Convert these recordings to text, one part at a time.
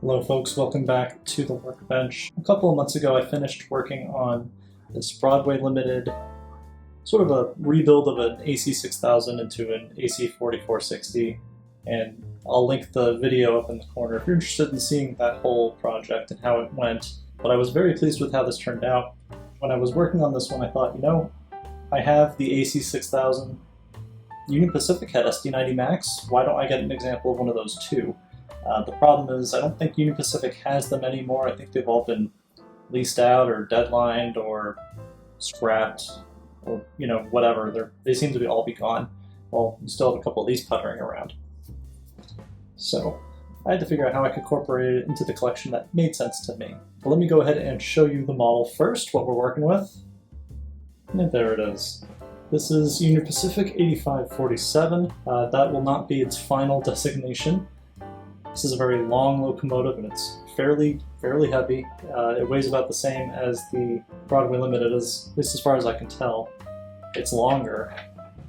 Hello folks, welcome back to the workbench. A couple of months ago I finished working on this Broadway Limited, sort of a rebuild of an AC6000 into an AC4460, and I'll link the video up in the corner if you're interested in seeing that whole project and how it went. But I was very pleased with how this turned out. When I was working on this one I thought, I have the AC6000, Union Pacific had SD90MACs, why don't I get an example of one of those too? The problem is I don't think Union Pacific has them anymore. I think they've all been leased out or deadlined or scrapped or, whatever. They seem to all be gone. Well, we still have a couple of these puttering around. So I had to figure out how I could incorporate it into the collection that made sense to me. But let me go ahead and show you the model first, what we're working with. And there it is. This is Union Pacific 8547. That will not be its final designation. This is a very long locomotive and it's fairly heavy. It weighs about the same as the Broadway Limited, at least as far as I can tell. It's longer.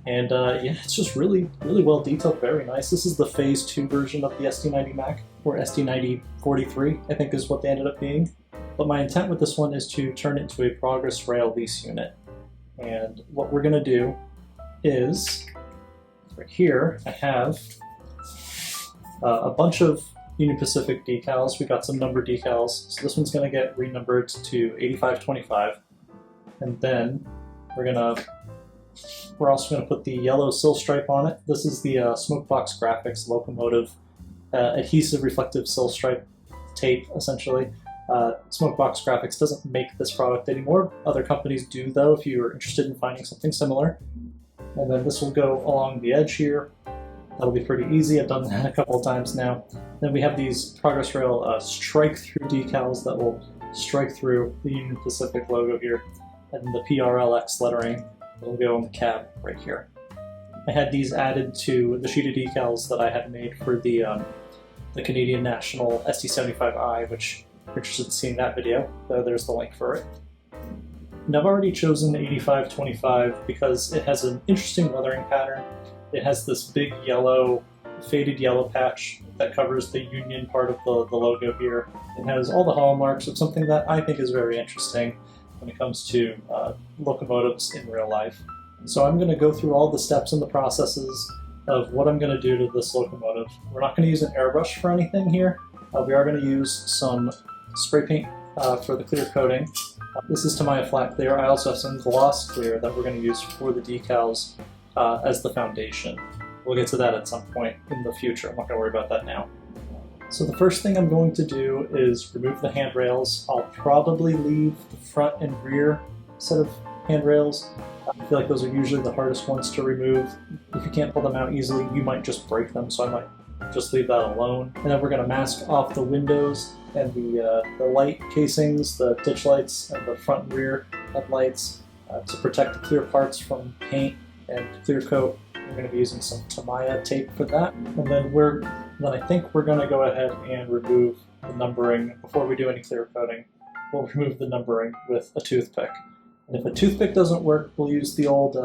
And yeah, it's just really well detailed, very nice. This is the Phase 2 version of the SD90MAC, or SD9043, I think is what they ended up being. But my intent with this one is to turn it into a Progress Rail lease unit. And what we're going to do is, right here, I have a bunch of Union Pacific decals. We got some number decals. So this one's going to get renumbered to 8525. And then we're also going to put the yellow Sill stripe on it. This is the Smokebox Graphics locomotive adhesive reflective Sill stripe tape, essentially. Smokebox Graphics doesn't make this product anymore. Other companies do, though, if you're interested in finding something similar. And then this will go along the edge here. That'll be pretty easy. I've done that a couple of times now. Then we have these Progress Rail strike-through decals that will strike through the Union Pacific logo here, and the PRLX lettering will go on the cab right here. I had these added to the sheet of decals that I had made for the Canadian National SD75i, which if you're interested in seeing that video, there's the link for it. And I've already chosen 8525 because it has an interesting lettering pattern. It has this big yellow, faded yellow patch that covers the Union part of the logo here. It has all the hallmarks of something that I think is very interesting when it comes to locomotives in real life. So I'm going to go through all the steps and the processes of what I'm going to do to this locomotive. We're not going to use an airbrush for anything here. We are going to use some spray paint for the clear coating. This is Tamiya Flat Clear. I also have some gloss clear that we're going to use for the decals as the foundation. We'll get to that at some point in the future. I'm not going to worry about that now. So the first thing I'm going to do is remove the handrails. I'll probably leave the front and rear set of handrails. I feel like those are usually the hardest ones to remove. If you can't pull them out easily, you might just break them, so I might just leave that alone. And then we're going to mask off the windows and the light casings, the ditch lights, and the front and rear headlights to protect the clear parts from paint and clear coat. We're going to be using some Tamiya tape for that. And then I think we're going to go ahead and remove the numbering before we do any clear coating. We'll remove the numbering with a toothpick. And if a toothpick doesn't work, we'll use the old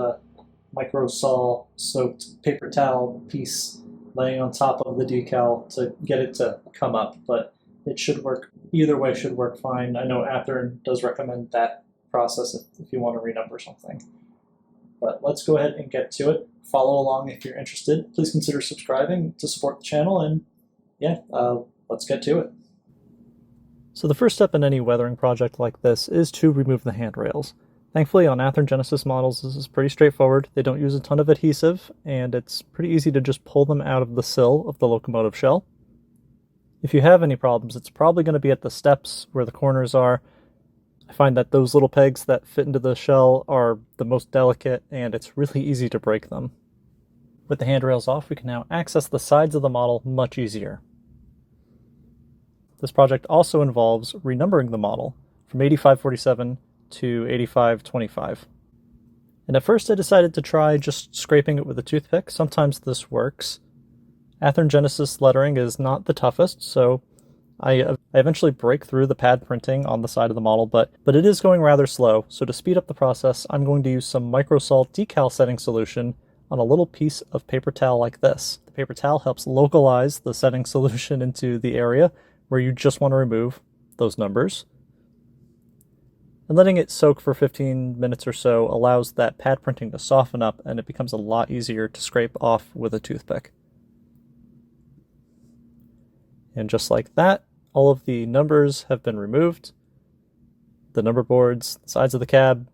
microsol soaked paper towel piece laying on top of the decal to get it to come up. But it should work. Either way should work fine. I know Athearn does recommend that process if you want to renumber something. But let's go ahead and get to it. Follow along if you're interested. Please consider subscribing to support the channel, and yeah, let's get to it. So the first step in any weathering project like this is to remove the handrails. Thankfully on Athearn Genesis models this is pretty straightforward. They don't use a ton of adhesive, and it's pretty easy to just pull them out of the sill of the locomotive shell. If you have any problems, it's probably going to be at the steps where the corners are. I find that those little pegs that fit into the shell are the most delicate, and it's really easy to break them. With the handrails off, we can now access the sides of the model much easier. This project also involves renumbering the model from 8547 to 8525. And at first I decided to try just scraping it with a toothpick. Sometimes this works. Athearn Genesis lettering is not the toughest, so I eventually break through the pad printing on the side of the model, but it is going rather slow, so to speed up the process, I'm going to use some microsol decal setting solution on a little piece of paper towel like this. The paper towel helps localize the setting solution into the area where you just want to remove those numbers. And letting it soak for 15 minutes or so allows that pad printing to soften up, and it becomes a lot easier to scrape off with a toothpick. And just like that, all of the numbers have been removed. The number boards, the sides of the cab,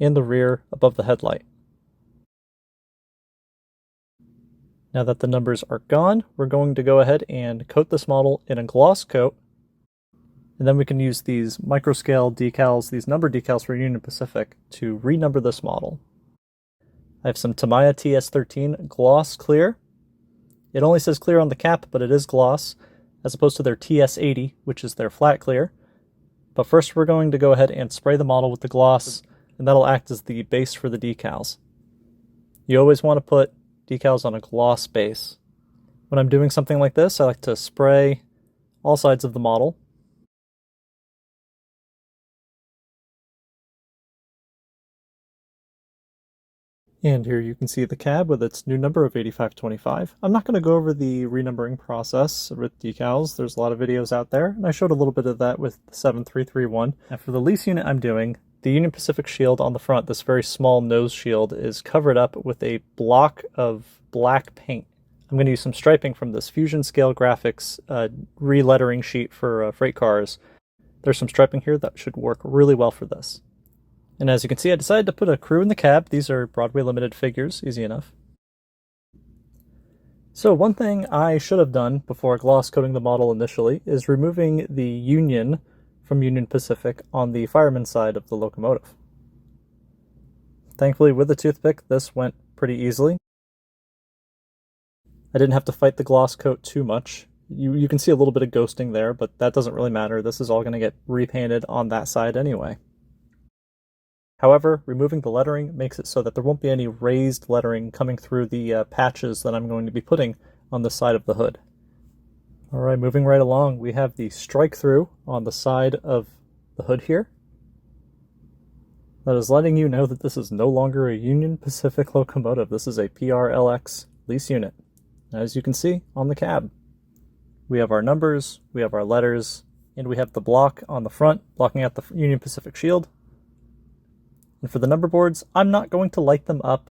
and the rear above the headlight. Now that the numbers are gone, we're going to go ahead and coat this model in a gloss coat. And then we can use these microscale decals, these number decals for Union Pacific, to renumber this model. I have some Tamiya TS13 gloss clear. It only says clear on the cap, but it is gloss, as opposed to their TS80, which is their flat clear. But first we're going to go ahead and spray the model with the gloss, and that'll act as the base for the decals. You always want to put decals on a gloss base. When I'm doing something like this, I like to spray all sides of the model. And here you can see the cab with its new number of 8525. I'm not going to go over the renumbering process with decals. There's a lot of videos out there, and I showed a little bit of that with the 7331. And for the lease unit I'm doing, the Union Pacific shield on the front, this very small nose shield, is covered up with a block of black paint. I'm going to use some striping from this Fusion Scale Graphics re-lettering sheet for freight cars. There's some striping here that should work really well for this. And as you can see, I decided to put a crew in the cab. These are Broadway Limited figures, easy enough. So one thing I should have done before gloss coating the model initially is removing the Union from Union Pacific on the fireman side of the locomotive. Thankfully, with the toothpick, this went pretty easily. I didn't have to fight the gloss coat too much. You can see a little bit of ghosting there, but that doesn't really matter. This is all going to get repainted on that side anyway. However, removing the lettering makes it so that there won't be any raised lettering coming through the patches that I'm going to be putting on the side of the hood. Alright, moving right along, we have the strike through on the side of the hood here. That is letting you know that this is no longer a Union Pacific locomotive. This is a PRLX lease unit. As you can see on the cab, we have our numbers, we have our letters, and we have the block on the front blocking out the Union Pacific shield. And for the number boards, I'm not going to light them up.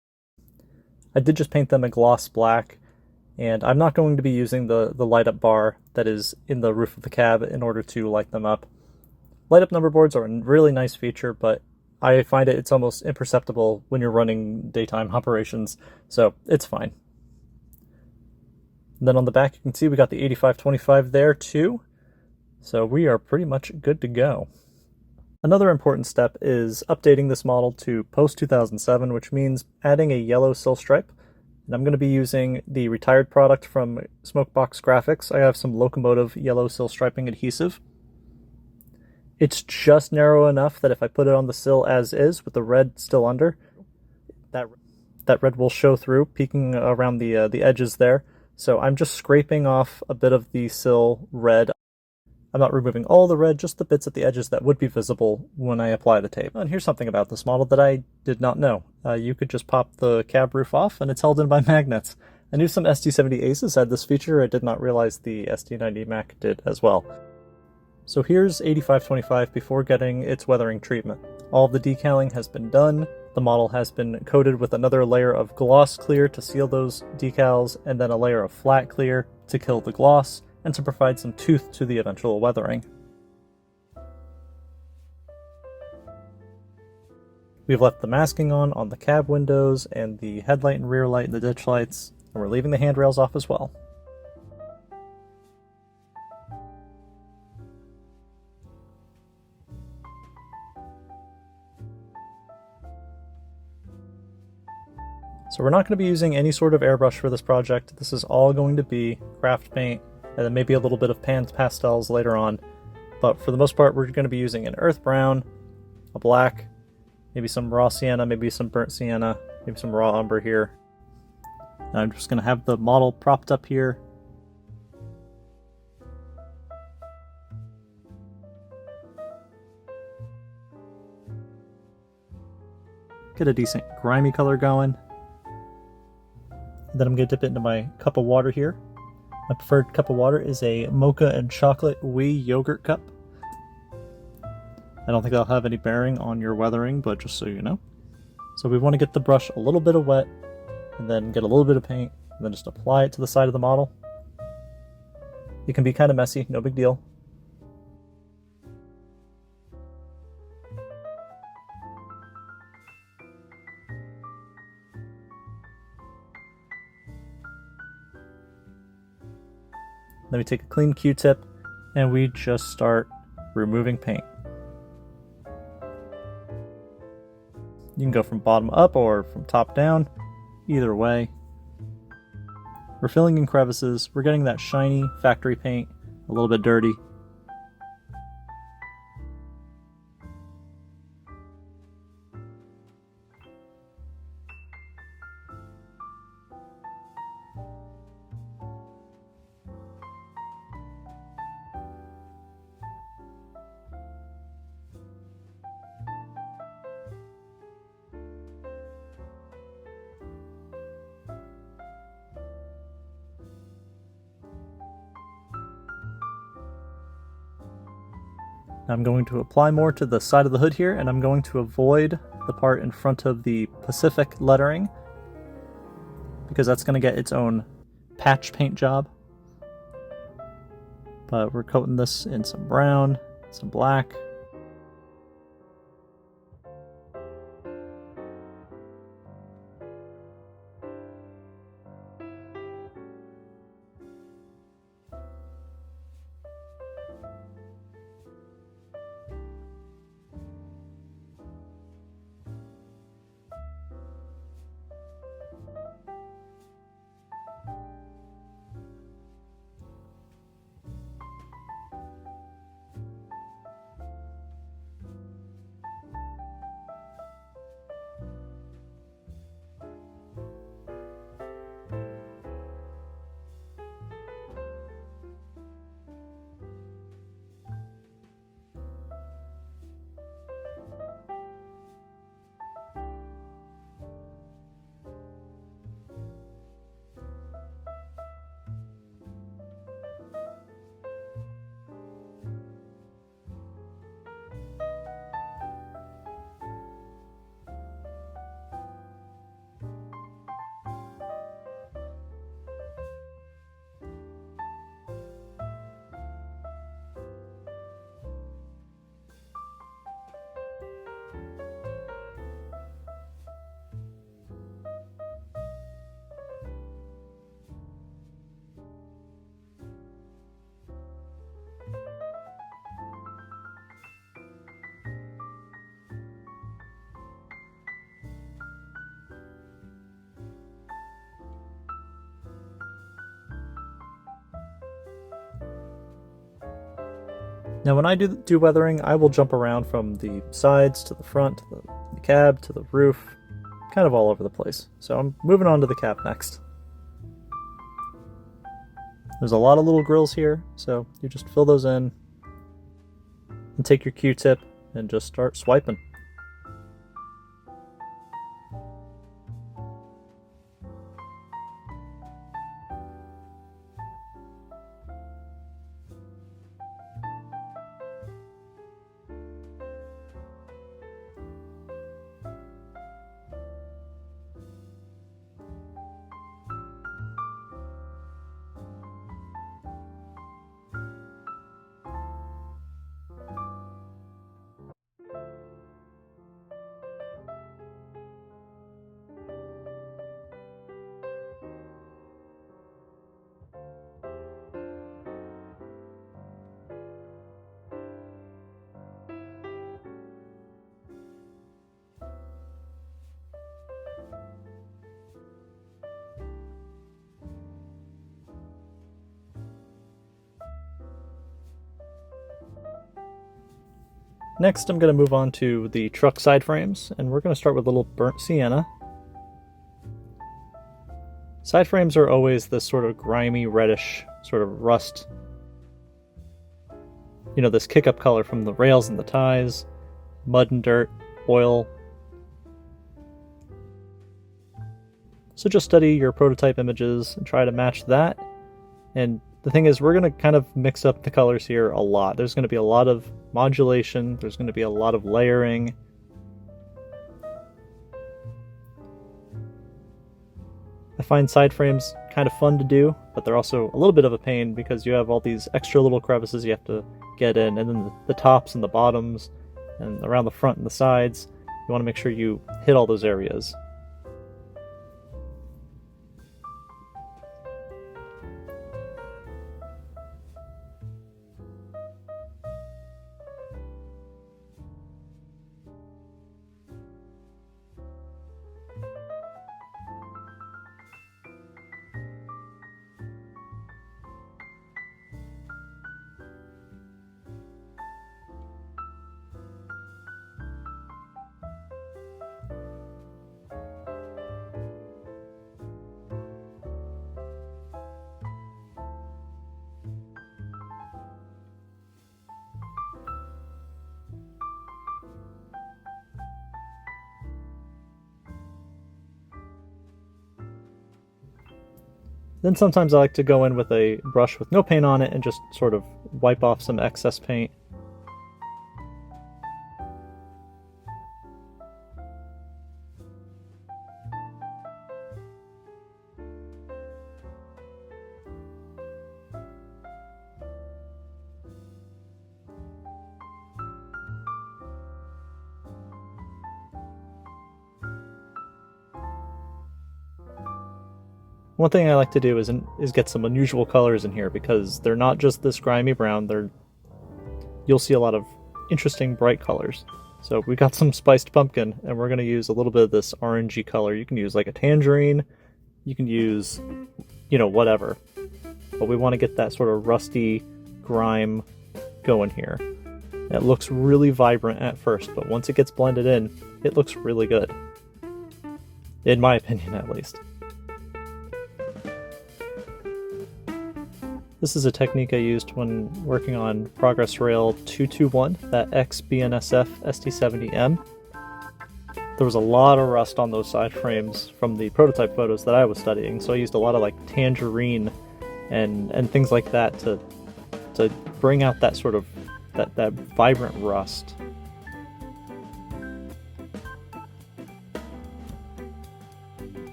I did just paint them a gloss black, and I'm not going to be using the light up bar that is in the roof of the cab in order to light them up. Light up number boards are a really nice feature, but I find it's almost imperceptible when you're running daytime operations, so it's fine. And then on the back you can see we got the 8525 there too, so we are pretty much good to go. Another important step is updating this model to post-2007, which means adding a yellow sill stripe. And I'm going to be using the retired product from Smokebox Graphics. I have some locomotive yellow sill striping adhesive. It's just narrow enough that if I put it on the sill as is, with the red still under, that red will show through, peeking around the edges there. So I'm just scraping off a bit of the sill red. I'm not removing all the red, just the bits at the edges that would be visible when I apply the tape. And here's something about this model that I did not know. You could just pop the cab roof off and it's held in by magnets. I knew some SD70 Aces had this feature. I did not realize the SD90MAC did as well. So here's 8525 before getting its weathering treatment. All of the decaling has been done. The model has been coated with another layer of gloss clear to seal those decals, and then a layer of flat clear to kill the gloss and to provide some tooth to the eventual weathering. We've left the masking on the cab windows and the headlight and rear light and the ditch lights, and we're leaving the handrails off as well. So we're not going to be using any sort of airbrush for this project. This is all going to be craft paint, and then maybe a little bit of pan pastels later on. But for the most part, we're going to be using an earth brown, a black, maybe some raw sienna, maybe some burnt sienna, maybe some raw umber here. And I'm just going to have the model propped up here. Get a decent grimy color going. Then I'm going to dip it into my cup of water here. My preferred cup of water is a mocha and chocolate whey yogurt cup. I don't think that'll have any bearing on your weathering, but just so you know. So we want to get the brush a little bit of wet, and then get a little bit of paint, and then just apply it to the side of the model. It can be kind of messy, no big deal. Then we take a clean Q-tip and we just start removing paint. You can go from bottom up or from top down, either way. We're filling in crevices, we're getting that shiny factory paint, a little bit dirty. I'm going to apply more to the side of the hood here, and I'm going to avoid the part in front of the Pacific lettering, because that's going to get its own patch paint job. But we're coating this in some brown, some black. Now when I do weathering, I will jump around from the sides to the front, to the cab, to the roof, kind of all over the place. So I'm moving on to the cab next. There's a lot of little grills here, so you just fill those in, and take your Q-tip and just start swiping. Next, I'm going to move on to the truck side frames, and we're going to start with a little burnt sienna. Side frames are always this sort of grimy, reddish, sort of rust. You know, this kick-up color from the rails and the ties, mud and dirt, oil. So just study your prototype images and try to match that And the thing is, we're going to kind of mix up the colors here a lot. There's going to be a lot of modulation, there's going to be a lot of layering. I find side frames kind of fun to do, but they're also a little bit of a pain because you have all these extra little crevices you have to get in, and then the tops and the bottoms, and around the front and the sides. You want to make sure you hit all those areas. Then sometimes I like to go in with a brush with no paint on it and just sort of wipe off some excess paint. One thing I like to do is get some unusual colors in here, because they're not just this grimy brown, you'll see a lot of interesting bright colors. So we got some spiced pumpkin, and we're going to use a little bit of this orangey color. You can use like a tangerine, you can use, you know, whatever. But we want to get that sort of rusty grime going here. It looks really vibrant at first, but once it gets blended in, it looks really good. In my opinion, at least. This is a technique I used when working on Progress Rail 221, that ex-BNSF SD90M. There was a lot of rust on those side frames from the prototype photos that I was studying, so I used a lot of like tangerine and things like that to bring out that sort of that vibrant rust.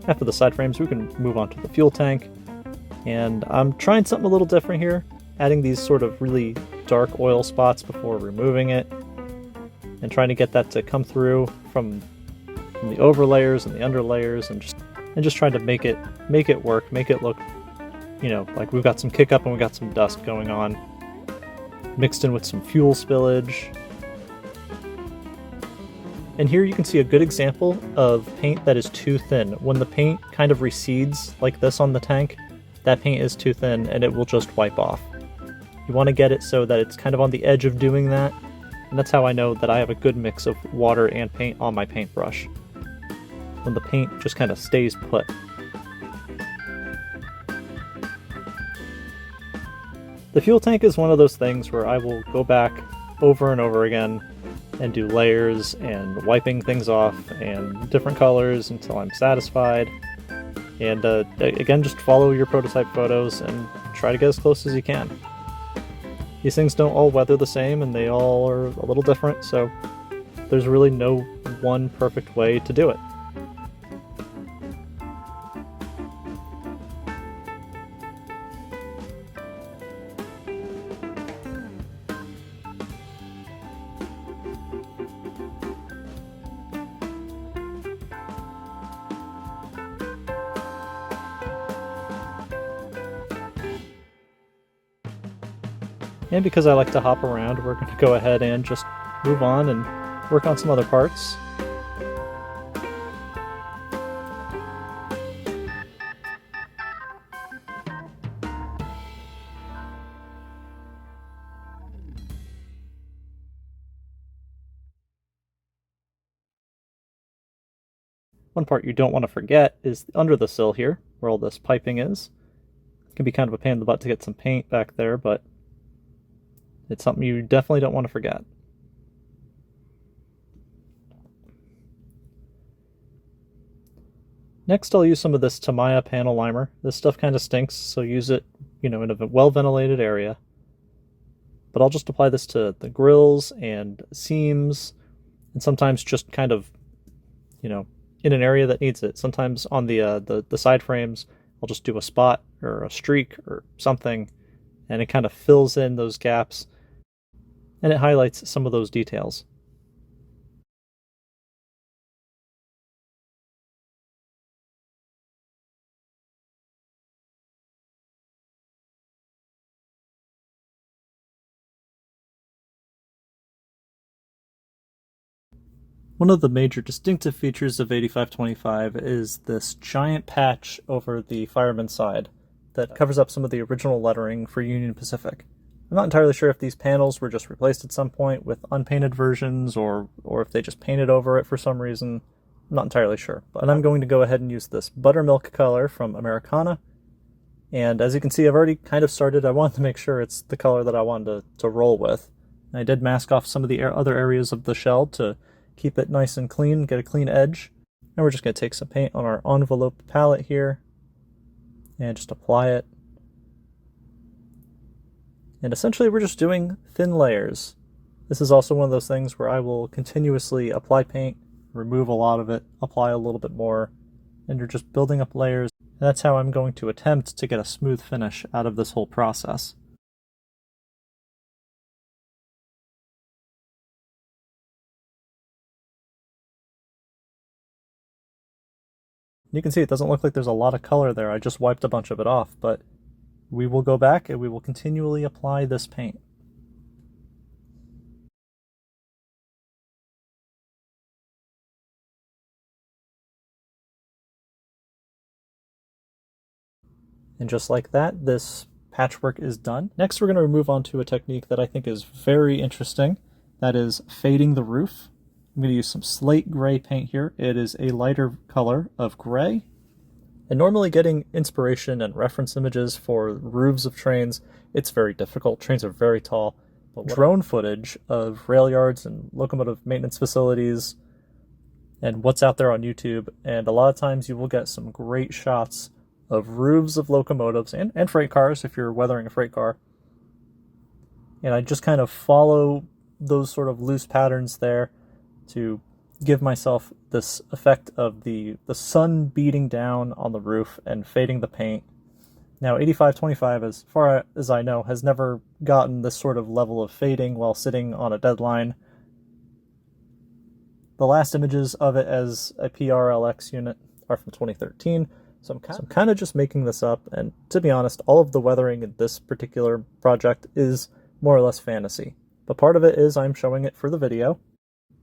After the side frames, we can move on to the fuel tank, and I'm trying something a little different here, adding these sort of really dark oil spots before removing it, and trying to get that to come through from the overlayers and the underlayers, and just trying to make it work, make it look, you know, like we've got some kick up and we've got some dust going on, mixed in with some fuel spillage. And here you can see a good example of paint that is too thin. When the paint kind of recedes like this on the tank, that paint is too thin and it will just wipe off. You want to get it so that it's kind of on the edge of doing that, and that's how I know that I have a good mix of water and paint on my paintbrush. When the paint just kind of stays put. The fuel tank is one of those things where I will go back over and over again and do layers and wiping things off and different colors until I'm satisfied. And again, just follow your prototype photos and try to get as close as you can. These things don't all weather the same, and they all are a little different, so there's really no one perfect way to do it. And because I like to hop around, we're going to go ahead and just move on and work on some other parts. One part you don't want to forget is under the sill here, where all this piping is. It can be kind of a pain in the butt to get some paint back there, but it's something you definitely don't want to forget. Next, I'll use some of this Tamiya panel limer. This stuff kind of stinks, so use it, in a well-ventilated area. But I'll just apply this to the grills and seams, and sometimes just kind of, in an area that needs it. Sometimes on the side frames, I'll just do a spot or a streak or something, and it kind of fills in those gaps, and it highlights some of those details. One of the major distinctive features of 8525 is this giant patch over the fireman's side that covers up some of the original lettering for Union Pacific. I'm not entirely sure if these panels were just replaced at some point with unpainted versions or if they just painted over it for some reason. I'm not entirely sure. But I'm going to go ahead and use this buttermilk color from Americana. And as you can see, I've already kind of started. I wanted to make sure it's the color that I wanted to roll with. And I did mask off some of the other areas of the shell to keep it nice and clean, get a clean edge. And we're just going to take some paint on our envelope palette here and just apply it. And essentially we're just doing thin layers. This is also one of those things where I will continuously apply paint, remove a lot of it, apply a little bit more, and you're just building up layers. And that's how I'm going to attempt to get a smooth finish out of this whole process. You can see it doesn't look like there's a lot of color there. I just wiped a bunch of it off, but we will go back and we will continually apply this paint. And just like that, this patchwork is done. Next, we're going to move on to a technique that I think is very interesting. That is fading the roof. I'm going to use some slate gray paint here. It is a lighter color of gray. And normally getting inspiration and reference images for roofs of trains, it's very difficult. Trains are very tall. But drone footage of rail yards and locomotive maintenance facilities and what's out there on YouTube, and a lot of times you will get some great shots of roofs of locomotives and freight cars if you're weathering a freight car. And I just kind of follow those sort of loose patterns there to give myself this effect of the sun beating down on the roof and fading the paint. Now 8525, as far as I know, has never gotten this sort of level of fading while sitting on a deadline. The last images of it as a PRLX unit are from 2013, so I'm kind of just making this up, and to be honest, all of the weathering in this particular project is more or less fantasy. But part of it is I'm showing it for the video,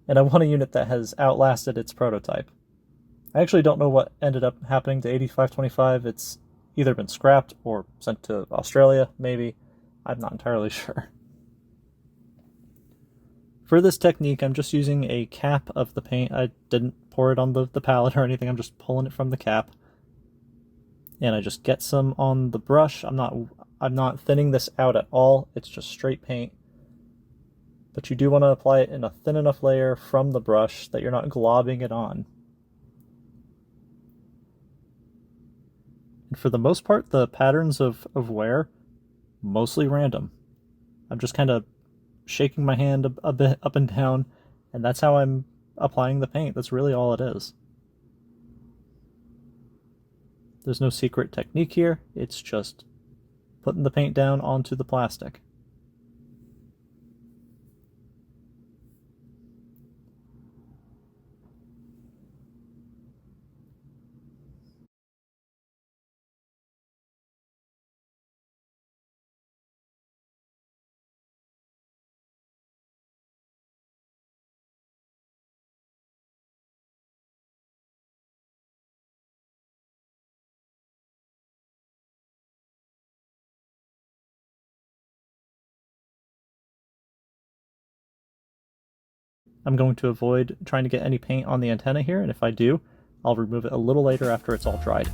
and I want a unit that has outlasted its prototype. I actually don't know what ended up happening to 8525. It's either been scrapped or sent to Australia, maybe. I'm not entirely sure. For this technique, I'm just using a cap of the paint. I didn't pour it on the palette or anything. I'm just pulling it from the cap. And I just get some on the brush. I'm not thinning this out at all. It's just straight paint. But you do want to apply it in a thin enough layer from the brush that you're not globbing it on. And for the most part, the patterns of wear, mostly random. I'm just kind of shaking my hand a bit up and down, and that's how I'm applying the paint. That's really all it is. There's no secret technique here. It's just putting the paint down onto the plastic. I'm going to avoid trying to get any paint on the antenna here, and if I do, I'll remove it a little later after it's all dried.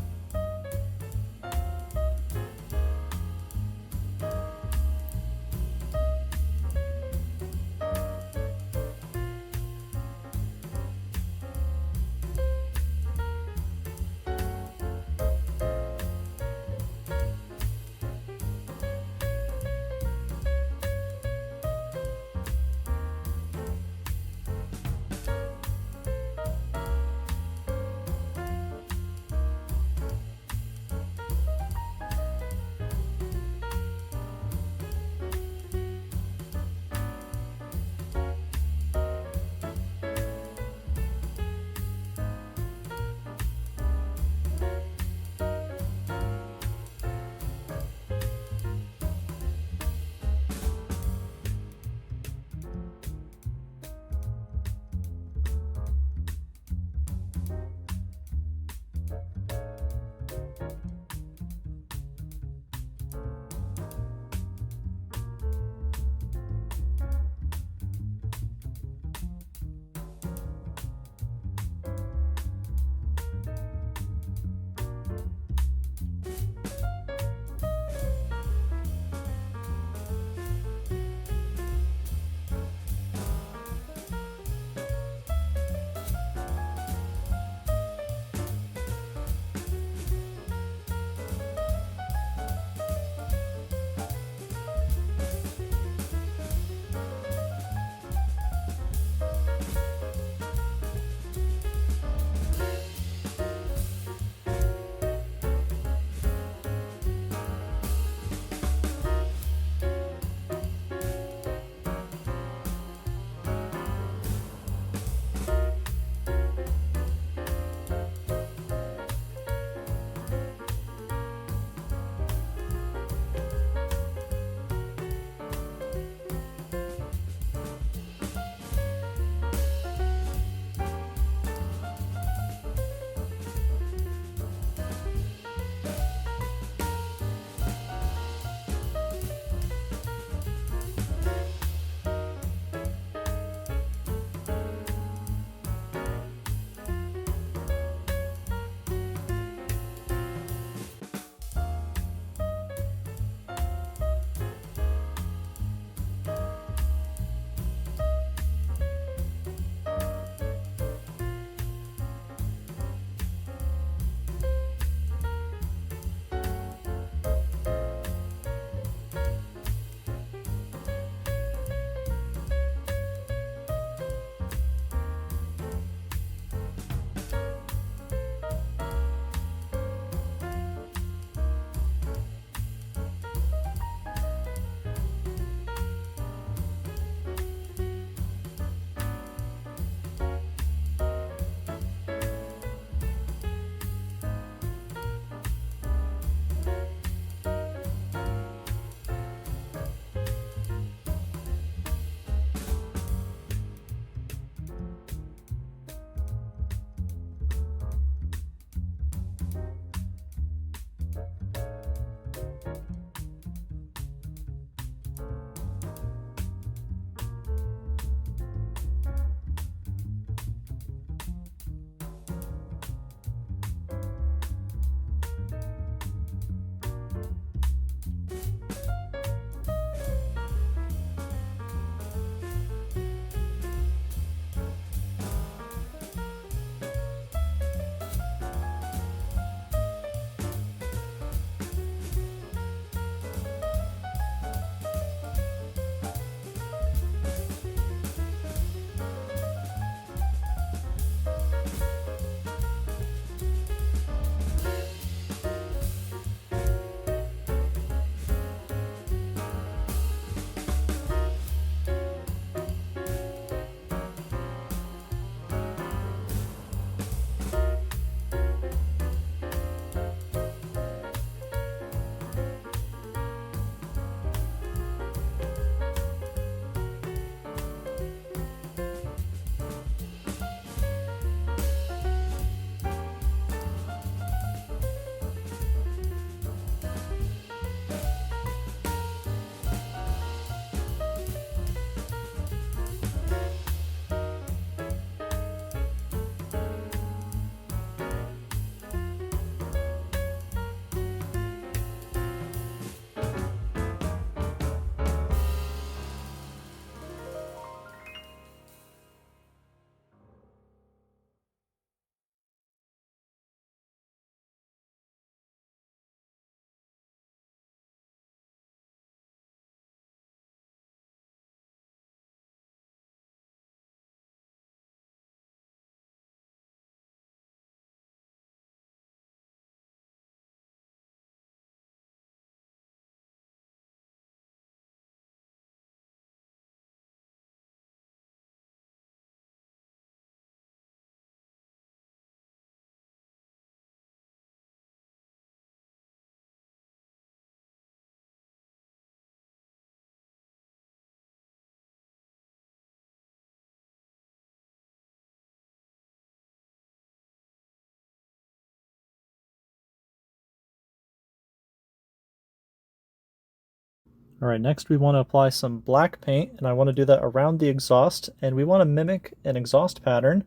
Alright, next we want to apply some black paint, and I want to do that around the exhaust, and we want to mimic an exhaust pattern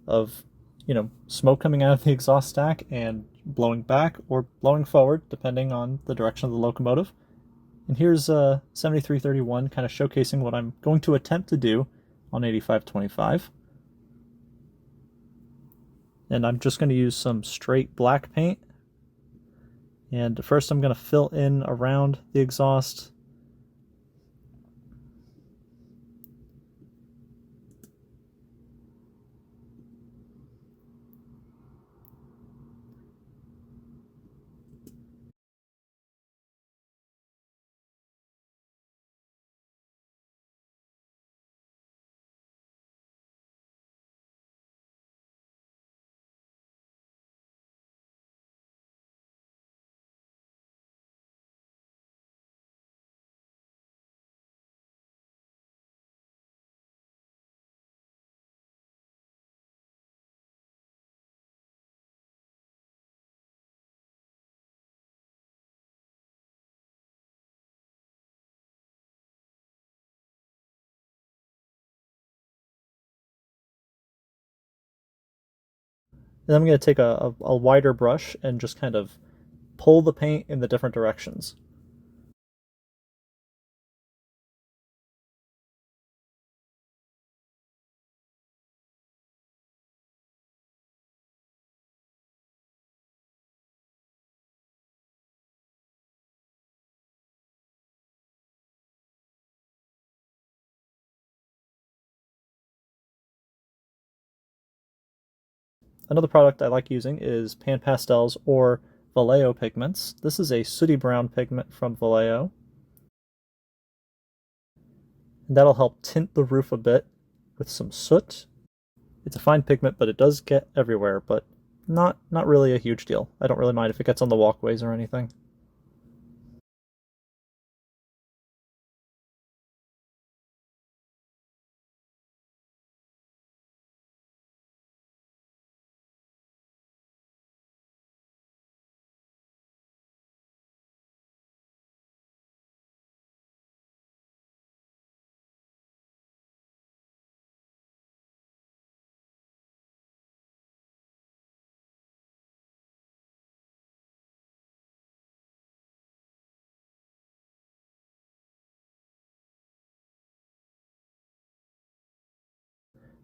of, smoke coming out of the exhaust stack and blowing back or blowing forward, depending on the direction of the locomotive. And here's 7331 kind of showcasing what I'm going to attempt to do on 8525. And I'm just going to use some straight black paint. And first I'm going to fill in around the exhaust. And I'm going to take a wider brush and just kind of pull the paint in the different directions. Another product I like using is Pan Pastels or Vallejo pigments. This is a sooty brown pigment from Vallejo. And that'll help tint the roof a bit with some soot. It's a fine pigment, but it does get everywhere, but not really a huge deal. I don't really mind if it gets on the walkways or anything.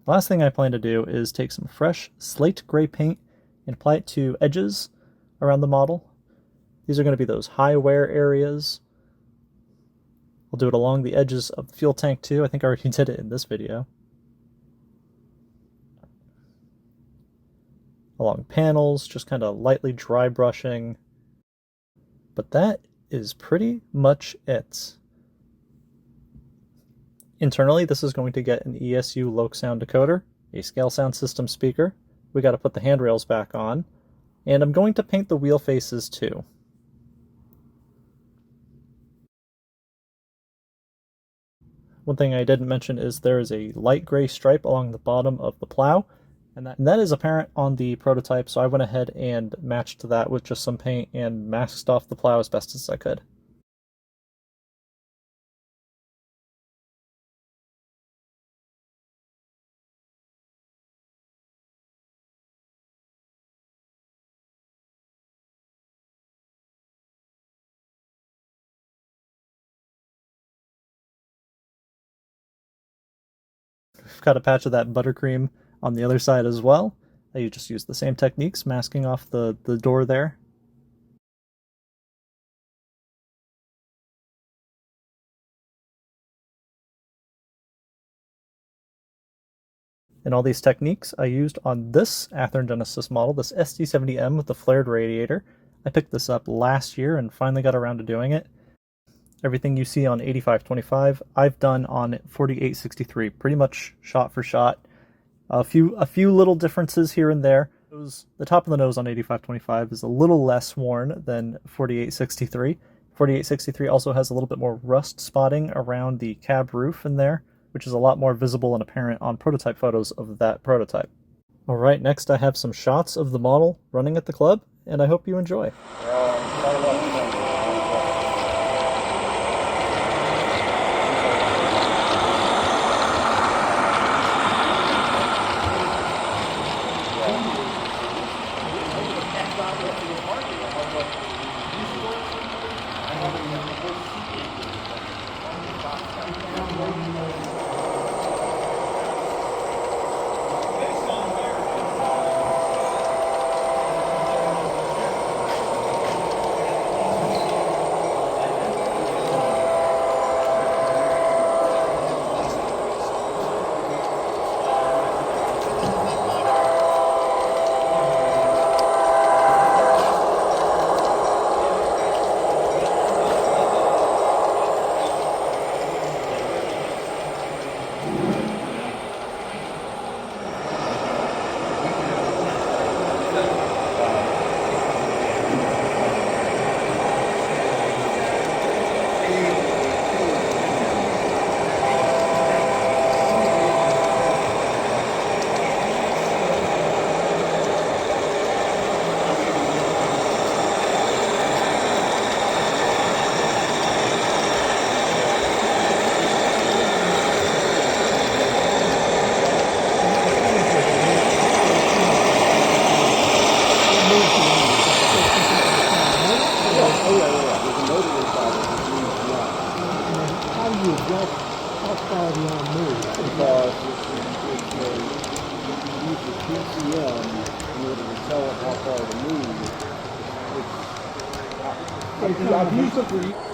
The last thing I plan to do is take some fresh slate gray paint and apply it to edges around the model. These are going to be those high wear areas. I'll do it along the edges of the fuel tank too. I think I already did it in this video. Along panels, just kind of lightly dry brushing. But that is pretty much it. Internally, this is going to get an ESU Loc sound decoder, a scale sound system speaker. We got to put the handrails back on, and I'm going to paint the wheel faces too. One thing I didn't mention is there is a light gray stripe along the bottom of the plow, and that is apparent on the prototype, so I went ahead and matched that with just some paint and masked off the plow as best as I could. We've got a patch of that buttercream on the other side as well. You just use the same techniques, masking off the door there. And all these techniques I used on this Athearn Genesis model, this SD70M with the flared radiator. I picked this up last year and finally got around to doing it. Everything you see on 8525, I've done on 4863, pretty much shot for shot. A few little differences here and there. The top of the nose on 8525 is a little less worn than 4863. 4863 also has a little bit more rust spotting around the cab roof in there, which is a lot more visible and apparent on prototype photos of that prototype. Alright, next I have some shots of the model running at the club, and I hope you enjoy. just how far do you want to move? Because if you use the PCM in order to tell it how far to move, I've used it for...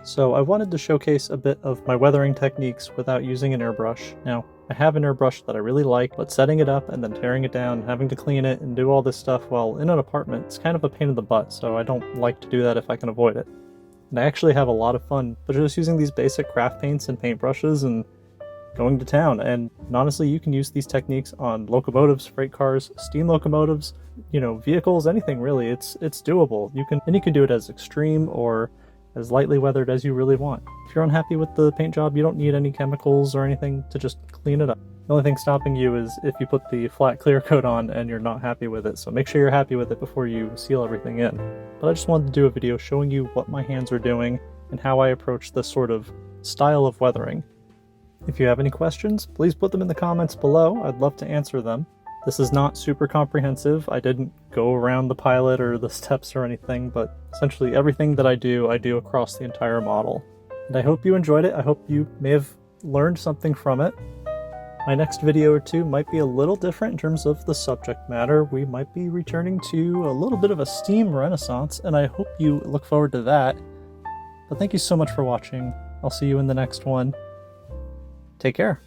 So I wanted to showcase a bit of my weathering techniques without using an airbrush. Now, I have an airbrush that I really like, but setting it up and then tearing it down, having to clean it and do all this stuff while in an apartment, it's kind of a pain in the butt, so I don't like to do that if I can avoid it. And I actually have a lot of fun, but just using these basic craft paints and paintbrushes and going to town. And honestly, you can use these techniques on locomotives, freight cars, steam locomotives, you know, vehicles, anything really. It's doable. You can do it as extreme or as lightly weathered as you really want. If you're unhappy with the paint job, you don't need any chemicals or anything to just clean it up. The only thing stopping you is if you put the flat clear coat on and you're not happy with it, so make sure you're happy with it before you seal everything in. But I just wanted to do a video showing you what my hands are doing and how I approach this sort of style of weathering. If you have any questions, please put them in the comments below. I'd love to answer them. This is not super comprehensive. I didn't go around the pilot or the steps or anything, but essentially everything that I do across the entire model. And I hope you enjoyed it. I hope you may have learned something from it. My next video or two might be a little different in terms of the subject matter. We might be returning to a little bit of a steam renaissance, and I hope you look forward to that. But thank you so much for watching. I'll see you in the next one. Take care.